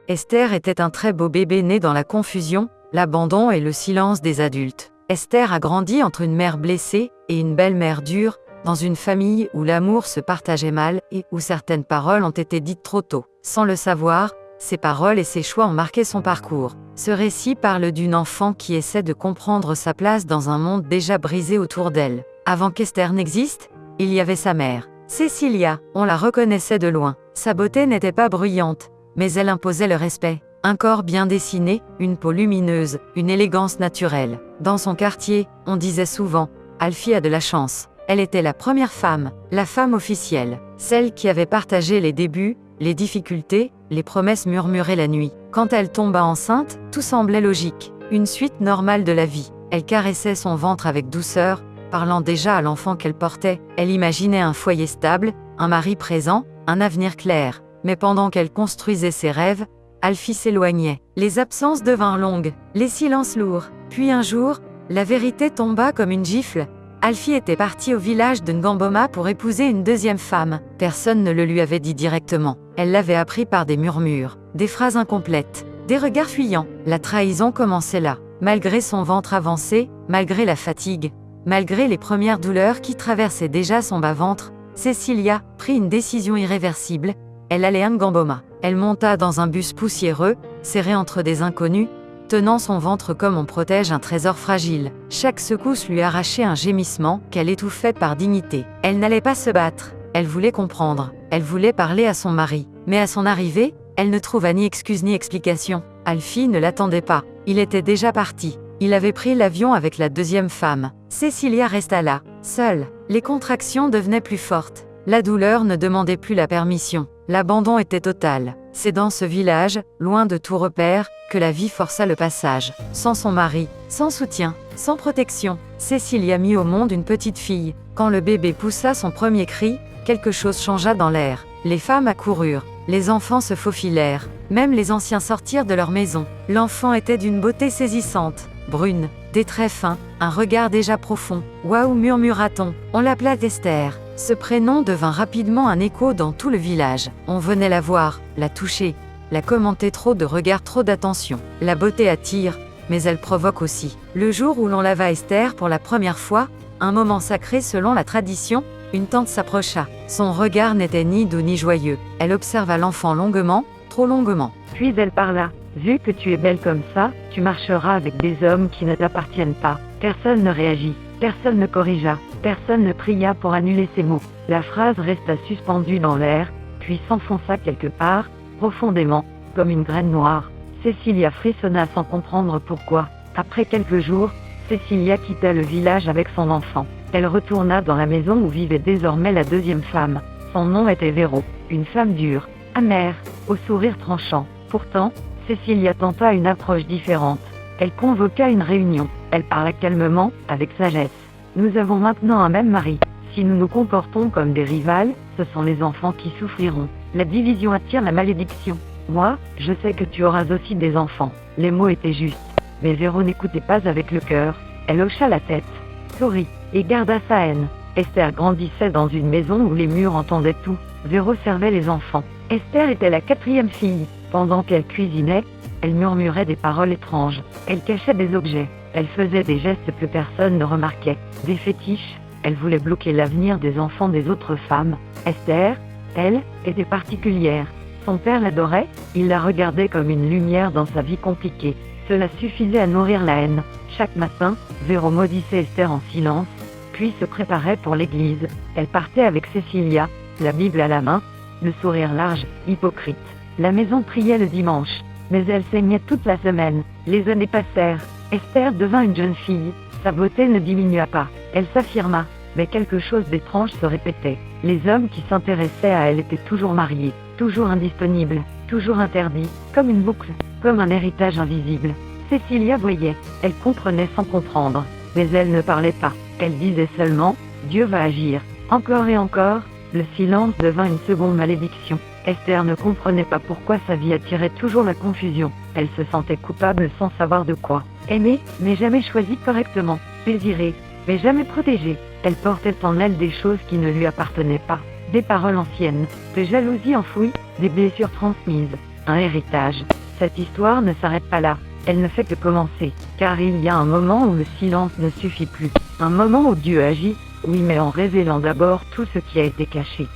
Esther était un très beau bébé né dans la confusion, l'abandon et le silence des adultes. Esther a grandi entre une mère blessée et une belle-mère dure, dans une famille où l'amour se partageait mal et où certaines paroles ont été dites trop tôt. Sans le savoir, ses paroles et ses choix ont marqué son parcours. Ce récit parle d'une enfant qui essaie de comprendre sa place dans un monde déjà brisé autour d'elle. Avant qu'Esther n'existe, il y avait sa mère. Cécilia, on la reconnaissait de loin. Sa beauté n'était pas bruyante, mais elle imposait le respect. Un corps bien dessiné, une peau lumineuse, une élégance naturelle. Dans son quartier, on disait souvent « Alfie a de la chance ». Elle était la première femme, la femme officielle, celle qui avait partagé les débuts, les difficultés, les promesses murmurées la nuit. Quand elle tomba enceinte, tout semblait logique, une suite normale de la vie. Elle caressait son ventre avec douceur, parlant déjà à l'enfant qu'elle portait. Elle imaginait un foyer stable, un mari présent, un avenir clair. Mais pendant qu'elle construisait ses rêves, Alfie s'éloignait. Les absences devinrent longues, les silences lourds. Puis un jour, la vérité tomba comme une gifle. Alfie était partie au village de Ngamboma pour épouser une deuxième femme. Personne ne le lui avait dit directement. Elle l'avait appris par des murmures, des phrases incomplètes, des regards fuyants. La trahison commençait là. Malgré son ventre avancé, malgré la fatigue, malgré les premières douleurs qui traversaient déjà son bas-ventre, Cécilia prit une décision irréversible. Elle allait à Ngamboma. Elle monta dans un bus poussiéreux, serré entre des inconnus, tenant son ventre comme on protège un trésor fragile. Chaque secousse lui arrachait un gémissement qu'elle étouffait par dignité. Elle n'allait pas se battre, elle voulait comprendre, elle voulait parler à son mari. Mais à son arrivée, elle ne trouva ni excuse ni explication. Alfie ne l'attendait pas, il était déjà parti. Il avait pris l'avion avec la deuxième femme. Cécilia resta là, seule. Les contractions devenaient plus fortes. La douleur ne demandait plus la permission. L'abandon était total. C'est dans ce village, loin de tout repère, que la vie força le passage. Sans son mari, sans soutien, sans protection, Cécilia mit au monde une petite fille. Quand le bébé poussa son premier cri, quelque chose changea dans l'air. Les femmes accoururent, les enfants se faufilèrent, même les anciens sortirent de leur maison. L'enfant était d'une beauté saisissante, brune, des traits fins, un regard déjà profond. « Waouh » murmura-t-on, on l'appela Esther. Ce prénom devint rapidement un écho dans tout le village. On venait la voir, la toucher, la commenter. Trop de regards, trop d'attention. La beauté attire, mais elle provoque aussi. Le jour où l'on lava Esther pour la première fois, un moment sacré selon la tradition, une tante s'approcha. Son regard n'était ni doux ni joyeux. Elle observa l'enfant longuement, trop longuement. Puis elle parla. Vu que tu es belle comme ça, tu marcheras avec des hommes qui ne t'appartiennent pas. Personne ne réagit. Personne ne corrigea, personne ne pria pour annuler ces mots. La phrase resta suspendue dans l'air, puis s'enfonça quelque part, profondément, comme une graine noire. Cécilia frissonna sans comprendre pourquoi. Après quelques jours, Cécilia quitta le village avec son enfant. Elle retourna dans la maison où vivait désormais la deuxième femme. Son nom était Véro, une femme dure, amère, au sourire tranchant. Pourtant, Cécilia tenta une approche différente. Elle convoqua une réunion. Elle parla calmement, avec sagesse. Nous avons maintenant un même mari. Si nous nous comportons comme des rivales, ce sont les enfants qui souffriront. La division attire la malédiction. Moi, je sais que tu auras aussi des enfants. Les mots étaient justes. Mais Véro n'écoutait pas avec le cœur. Elle hocha la tête, sourit, et garda sa haine. Esther grandissait dans une maison où les murs entendaient tout. Véro servait les enfants. Esther était la quatrième fille. Pendant qu'elle cuisinait, elle murmurait des paroles étranges. Elle cachait des objets. Elle faisait des gestes que personne ne remarquait. Des fétiches. Elle voulait bloquer l'avenir des enfants des autres femmes. Esther, elle, était particulière. Son père l'adorait, il la regardait comme une lumière dans sa vie compliquée. Cela suffisait à nourrir la haine. Chaque matin, Véro maudissait Esther en silence, puis se préparait pour l'église. Elle partait avec Cécilia, la Bible à la main, le sourire large, hypocrite. La maison priait le dimanche, mais elle saignait toute la semaine. Les années passèrent. Esther devint une jeune fille. Sa beauté ne diminua pas. Elle s'affirma, mais quelque chose d'étrange se répétait. Les hommes qui s'intéressaient à elle étaient toujours mariés, toujours indisponibles, toujours interdits, comme une boucle, comme un héritage invisible. Cécilia voyait, elle comprenait sans comprendre, mais elle ne parlait pas. Elle disait seulement, Dieu va agir. Encore et encore, le silence devint une seconde malédiction. Esther ne comprenait pas pourquoi sa vie attirait toujours la confusion. Elle se sentait coupable sans savoir de quoi. Aimer, mais jamais choisi correctement. Désirer, mais jamais protégé. Elle portait en elle des choses qui ne lui appartenaient pas. Des paroles anciennes, des jalousies enfouies, des blessures transmises. un héritage. Cette histoire ne s'arrête pas là. Elle ne fait que commencer, car il y a un moment où le silence ne suffit plus. Un moment où Dieu agit, oui, mais en révélant d'abord tout ce qui a été caché.